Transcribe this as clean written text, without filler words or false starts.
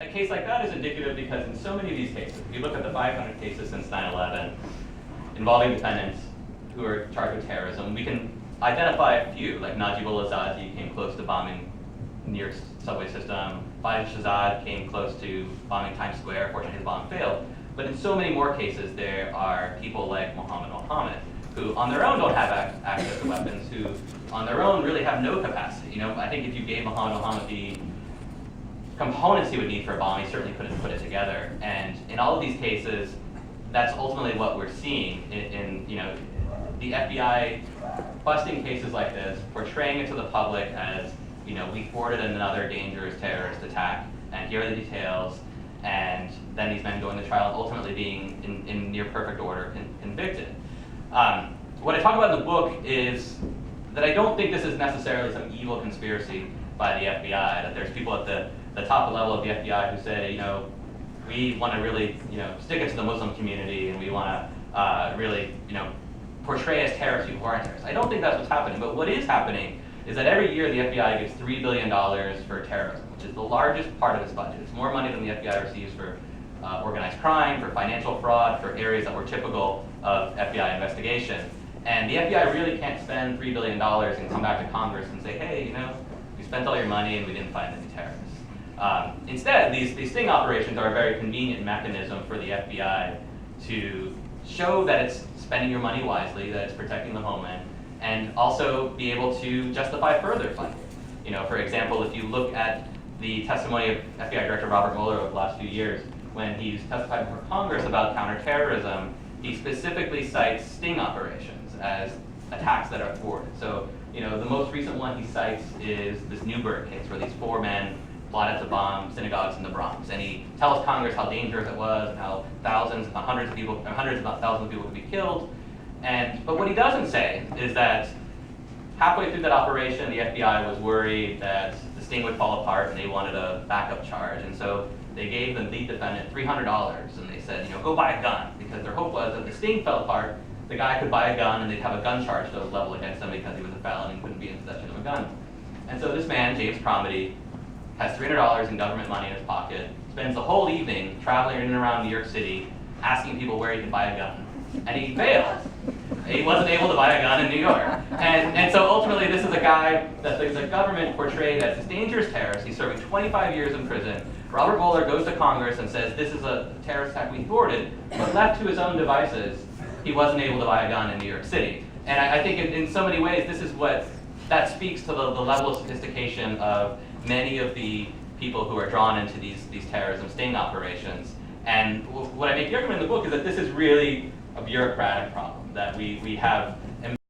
A case like that is indicative because in so many of these cases, if you look at the 500 cases since 9/11 involving defendants who are charged with terrorism, we can identify a few, like Najib al-Azazi came close to bombing New York's subway system, Fayez Shahzad came close to bombing Times Square, fortunately his bomb failed. But in so many more cases, there are people like Mohammed, who on their own don't have access to weapons, who on their own really have no capacity. You know, I think if you gave Mohammed the components he would need for a bomb, he certainly couldn't put it together. And in all of these cases, that's ultimately what we're seeing in you know, the FBI busting cases like this, portraying it to the public as, you know, we thwarted another dangerous terrorist attack, and here are the details, and then these men going to trial and ultimately being in near perfect order convicted. What I talk about in the book is that I don't think this is necessarily some evil conspiracy by the FBI, that there's people at the top level of the FBI who say, you know, we want to really, you know, stick it to the Muslim community, and we want to really, you know, portray as terrorists people who aren't terrorists. I don't think that's what's happening, but what is happening is that every year the FBI gives $3 billion for terrorism, which is the largest part of its budget. It's more money than the FBI receives for organized crime, for financial fraud, for areas that were typical of FBI investigation. And the FBI really can't spend $3 billion and come back to Congress and say, hey, you know, we spent all your money and we didn't find any terrorists. Instead, these sting operations are a very convenient mechanism for the FBI to show that it's spending your money wisely, that it's protecting the homeland, and also be able to justify further funding. You know, for example, if you look at the testimony of FBI Director Robert Mueller over the last few years, when he's testified before Congress about counterterrorism, he specifically cites sting operations as attacks that are thwarted. So, you know, the most recent one he cites is this Newburgh case, where these 4 men plotted to bomb synagogues in the Bronx, and he tells Congress how dangerous it was and how hundreds of thousands of people could be killed. But what he doesn't say is that halfway through that operation, the FBI was worried that the sting would fall apart, and they wanted a backup charge, and so they gave the lead defendant $300, and they said, you know, go buy a gun, because their hope was that the sting fell apart, the guy could buy a gun, and they'd have a gun charge that was leveled against him because he was a felon and couldn't be in possession of a gun. And so this man, James Cromedy, has $300 in government money in his pocket, spends the whole evening traveling in and around New York City, asking people where he can buy a gun, and he failed. He wasn't able to buy a gun in New York. And so ultimately this is a guy that the government portrayed as this dangerous terrorist. He's serving 25 years in prison. Robert Mueller goes to Congress and says, this is a terrorist attack we thwarted, but left to his own devices, he wasn't able to buy a gun in New York City. And I think in so many ways, this is that speaks to the level of sophistication of many of the people who are drawn into these terrorism sting operations. And what I make the argument in the book is that this is really a bureaucratic problem, that we have